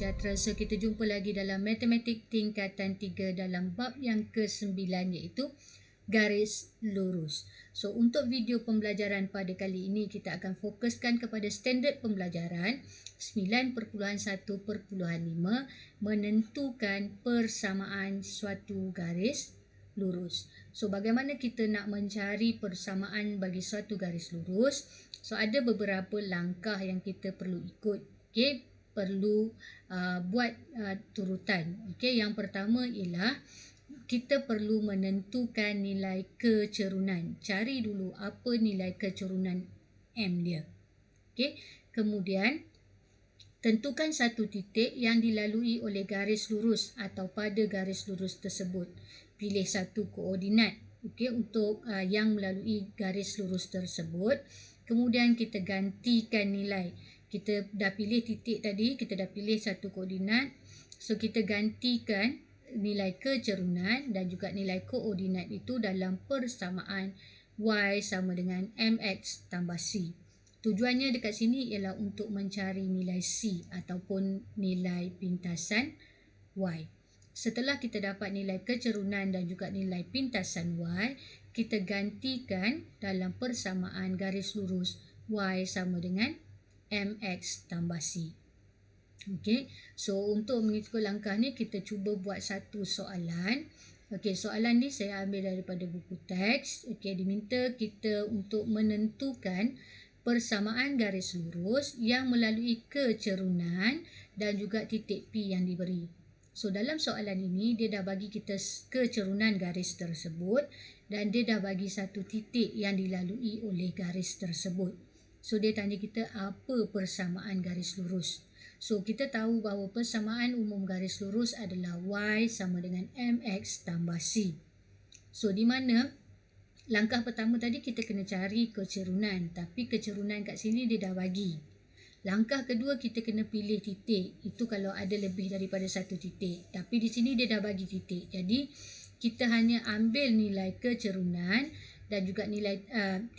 sejahtera. So kita jumpa lagi dalam matematik tingkatan 3 dalam bab yang ke-9 iaitu garis lurus. So untuk video pembelajaran pada kali ini kita akan fokuskan kepada standard pembelajaran 9.1.5 menentukan persamaan suatu garis lurus. So bagaimana kita nak mencari persamaan bagi suatu garis lurus? So ada beberapa langkah yang kita perlu ikut. Okey, perlu buat turutan. Okey, yang pertama ialah kita perlu menentukan nilai kecerunan. Cari dulu apa nilai kecerunan M dia. Okey, kemudian tentukan satu titik yang dilalui oleh garis lurus atau pada garis lurus tersebut. Pilih satu koordinat, okey, untuk yang melalui garis lurus tersebut. Kemudian kita gantikan nilai. Kita dah pilih titik tadi, kita dah pilih satu koordinat. So kita gantikan nilai kecerunan dan juga nilai koordinat itu dalam persamaan Y sama dengan MX tambah C. Tujuannya dekat sini ialah untuk mencari nilai C ataupun nilai pintasan Y. Setelah kita dapat nilai kecerunan dan juga nilai pintasan Y, kita gantikan dalam persamaan garis lurus Y sama dengan MX tambah C. Okey, so untuk mengikut langkah ni kita cuba buat satu soalan. Okey, soalan ni saya ambil daripada buku teks. Okey, diminta kita untuk menentukan persamaan garis lurus yang melalui kecerunan dan juga titik P yang diberi. So dalam soalan ini dia dah bagi kita kecerunan garis tersebut dan dia dah bagi satu titik yang dilalui oleh garis tersebut. So dia tanya kita apa persamaan garis lurus. So kita tahu bahawa persamaan umum garis lurus adalah Y sama dengan MX tambah C. So di mana langkah pertama tadi kita kena cari kecerunan, tapi kecerunan kat sini dia dah bagi. Langkah kedua kita kena pilih titik. Itu kalau ada lebih daripada satu titik. Tapi di sini dia dah bagi titik. Jadi kita hanya ambil nilai kecerunan dan juga nilai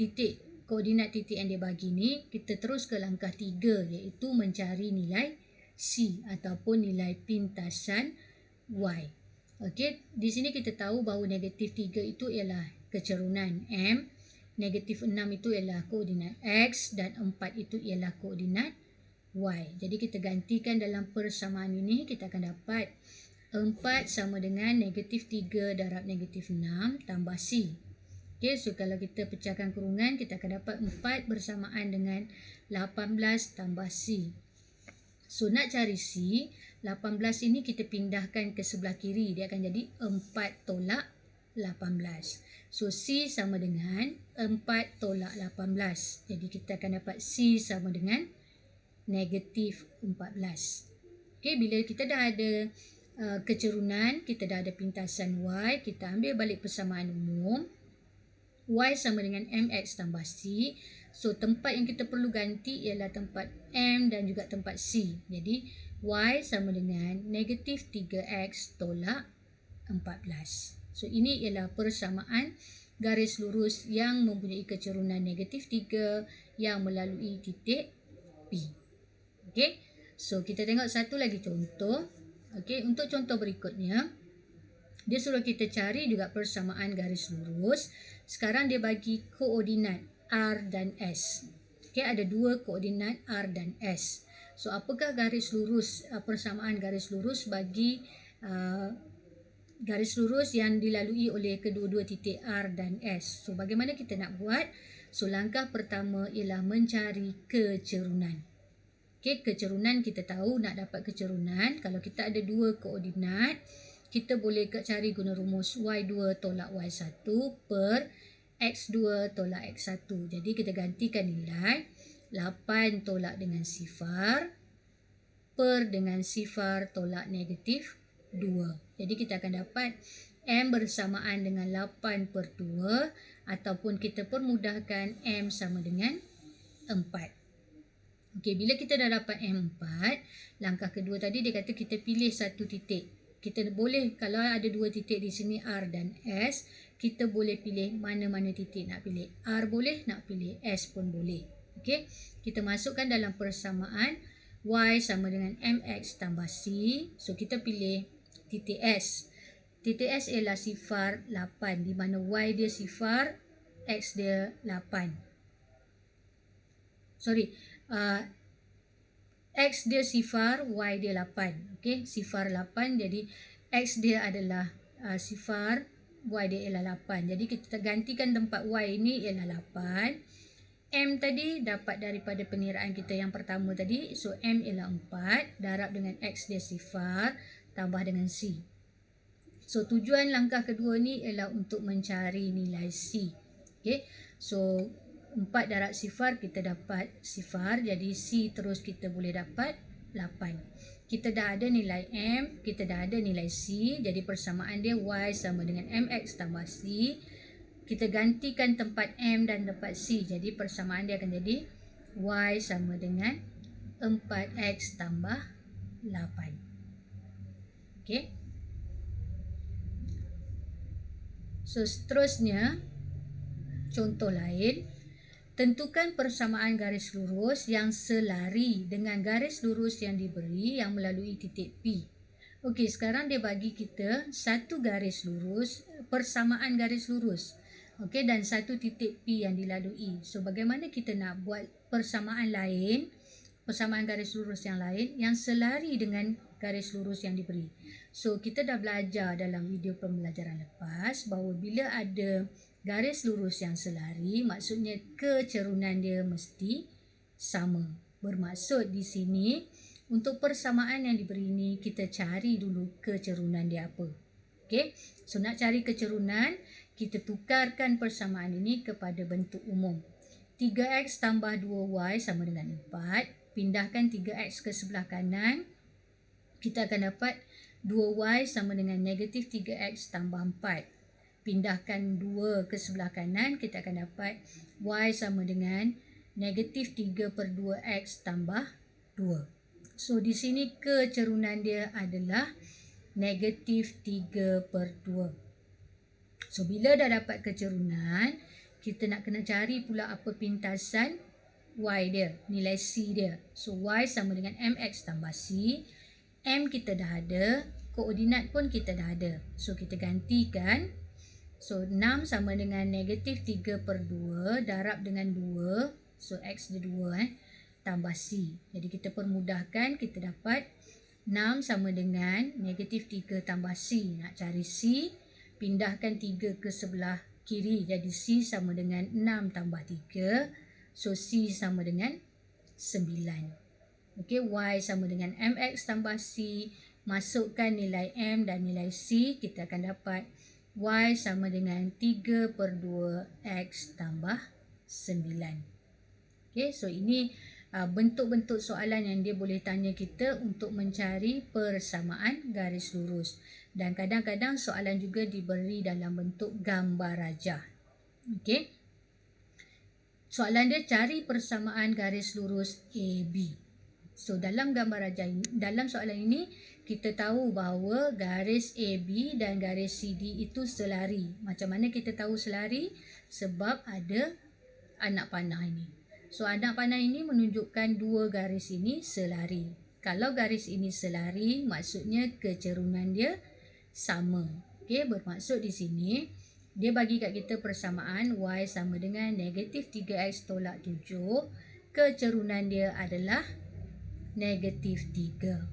titik, koordinat titik yang dia bagi ni. Kita terus ke langkah 3 iaitu mencari nilai C ataupun nilai pintasan Y. Okey, di sini kita tahu bahawa negatif 3 itu ialah kecerunan M. Negatif 6 itu ialah koordinat X dan 4 itu ialah koordinat Y. Jadi kita gantikan dalam persamaan ini, kita akan dapat 4 sama dengan negatif 3 darab negatif 6 tambah C. Okay, so kalau kita pecahkan kurungan, kita akan dapat 4 bersamaan dengan 18 tambah C. So nak cari C, 18 ini kita pindahkan ke sebelah kiri, dia akan jadi 4 tolak 18. So C sama dengan 4 tolak 18. Jadi kita akan dapat C sama dengan negatif 14. Okey, bila kita dah ada kecerunan, kita dah ada pintasan Y, kita ambil balik persamaan umum. Y sama dengan MX tambah C. So tempat yang kita perlu ganti ialah tempat M dan juga tempat C. Jadi Y sama dengan negatif 3X tolak 14. So ini ialah persamaan garis lurus yang mempunyai kecerunan negatif 3 yang melalui titik P. Okey, so kita tengok satu lagi contoh. Okey, untuk contoh berikutnya, dia suruh kita cari juga persamaan garis lurus. Sekarang dia bagi koordinat R dan S. Okey, ada dua koordinat R dan S. So apakah garis lurus, persamaan garis lurus bagi garis lurus yang dilalui oleh kedua-dua titik R dan S. So bagaimana kita nak buat? So langkah pertama ialah mencari kecerunan. Okey, kecerunan kita tahu nak dapat kecerunan. Kalau kita ada dua koordinat, kita boleh cari guna rumus Y2 tolak Y1 per X2 tolak X1. Jadi kita gantikan nilai 8 tolak dengan sifar per dengan sifar tolak negatif 2. Jadi kita akan dapat M bersamaan dengan 8 per 2 ataupun kita permudahkan M sama dengan 4. Okey, bila kita dah dapat M4, langkah kedua tadi dia kata kita pilih satu titik. Kita boleh, kalau ada dua titik di sini R dan S, kita boleh pilih mana-mana titik nak pilih. R boleh, nak pilih S pun boleh. Okey, kita masukkan dalam persamaan Y sama dengan MX tambah C. So, kita pilih titik S. Titik S ialah sifar 8, di mana Y dia sifar, X dia 8. Sorry, X dia sifar, Y dia 8. Okay, sifar 8, jadi X dia adalah sifar, Y dia ialah 8. Jadi kita gantikan tempat Y ini ialah 8. M tadi dapat daripada peniraan kita yang pertama tadi. So, M ialah 4. Darab dengan X dia sifar. Tambah dengan C. So, tujuan langkah kedua ni ialah untuk mencari nilai C. Okay. So, 4 darab sifar kita dapat sifar. Jadi, C terus kita boleh dapat 8. Kita dah ada nilai M. Kita dah ada nilai C. Jadi, persamaan dia Y sama dengan MX tambah C. Kita gantikan tempat M dan tempat C. Jadi persamaan dia akan jadi Y sama dengan 4X tambah 8. Okay. So seterusnya, contoh lain. Tentukan persamaan garis lurus yang selari dengan garis lurus yang diberi yang melalui titik P. Okey, sekarang dia bagi kita satu garis lurus, persamaan garis lurus. Okey, dan satu titik P yang dilalui. So, bagaimana kita nak buat persamaan lain, persamaan garis lurus yang lain yang selari dengan garis lurus yang diberi. So, kita dah belajar dalam video pembelajaran lepas bahawa bila ada garis lurus yang selari, maksudnya kecerunan dia mesti sama. Bermaksud di sini, untuk persamaan yang diberi ini, kita cari dulu kecerunan dia apa. Okay? So, nak cari kecerunan, kita tukarkan persamaan ini kepada bentuk umum. 3X tambah 2Y sama dengan 4. Pindahkan 3X ke sebelah kanan. Kita akan dapat 2Y sama dengan negatif 3X tambah 4. Pindahkan 2 ke sebelah kanan. Kita akan dapat Y sama dengan negatif 3 per 2X tambah 2. So, di sini kecerunan dia adalah negatif 3 per 2. So, bila dah dapat kecerunan, kita nak kena cari pula apa pintasan Y dia, nilai C dia. So, Y sama dengan MX tambah C. M kita dah ada, koordinat pun kita dah ada. So, kita gantikan. So, 6 sama dengan negatif 3 per 2, darab dengan 2. So, X dia 2, tambah C. Jadi, kita permudahkan, kita dapat 6 sama dengan negatif 3 tambah C. Nak cari C, pindahkan 3 ke sebelah kiri. Jadi C sama dengan 6 tambah 3. So C sama dengan 9. Okey, Y sama dengan MX tambah C. Masukkan nilai M dan nilai C. Kita akan dapat Y sama dengan 3 per 2 X tambah 9. Okey, so ini bentuk-bentuk soalan yang dia boleh tanya kita untuk mencari persamaan garis lurus. Dan kadang-kadang soalan juga diberi dalam bentuk gambar rajah. Okey. Soalan dia cari persamaan garis lurus AB. So, dalam gambar rajah ini, dalam soalan ini, kita tahu bahawa garis AB dan garis CD itu selari. Macam mana kita tahu selari? Sebab ada anak panah ini. So, anak panah ini menunjukkan dua garis ini selari. Kalau garis ini selari, maksudnya kecerunan dia sama. Okey, bermaksud di sini, dia bagi kat kita persamaan Y sama dengan negatif 3X tolak 7. Kecerunan dia adalah negatif 3.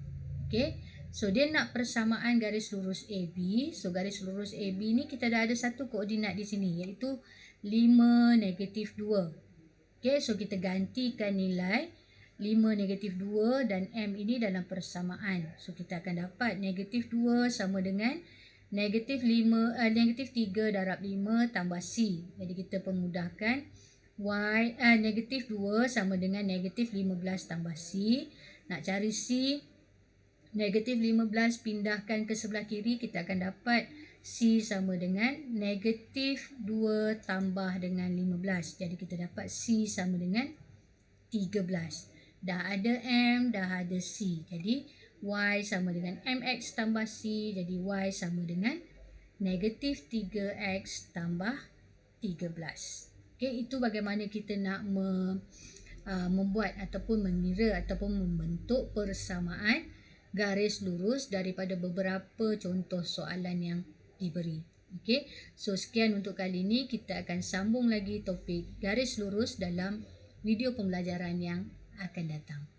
Okey, so dia nak persamaan garis lurus AB. So, garis lurus AB ni kita dah ada satu koordinat di sini, iaitu 5, negatif 2. Okey, so kita gantikan nilai 5, negatif 2 dan M ini dalam persamaan. So, kita akan dapat negatif 2 sama dengan negatif 3 darab 5 tambah C. Jadi, kita permudahkan. Negatif 2 sama dengan negatif 15 tambah C. Nak cari C, negatif 15 pindahkan ke sebelah kiri. Kita akan dapat C sama dengan negatif 2 tambah dengan 15. Jadi, kita dapat C sama dengan 13. Dah ada M, dah ada C. Jadi, Y sama dengan MX tambah C. Jadi, Y sama dengan negatif 3X tambah 13. Okay, itu bagaimana kita nak membuat ataupun mengira ataupun membentuk persamaan garis lurus daripada beberapa contoh soalan yang diberi. Okey, so sekian untuk kali ini. Kita akan sambung lagi topik garis lurus dalam video pembelajaran yang akan datang.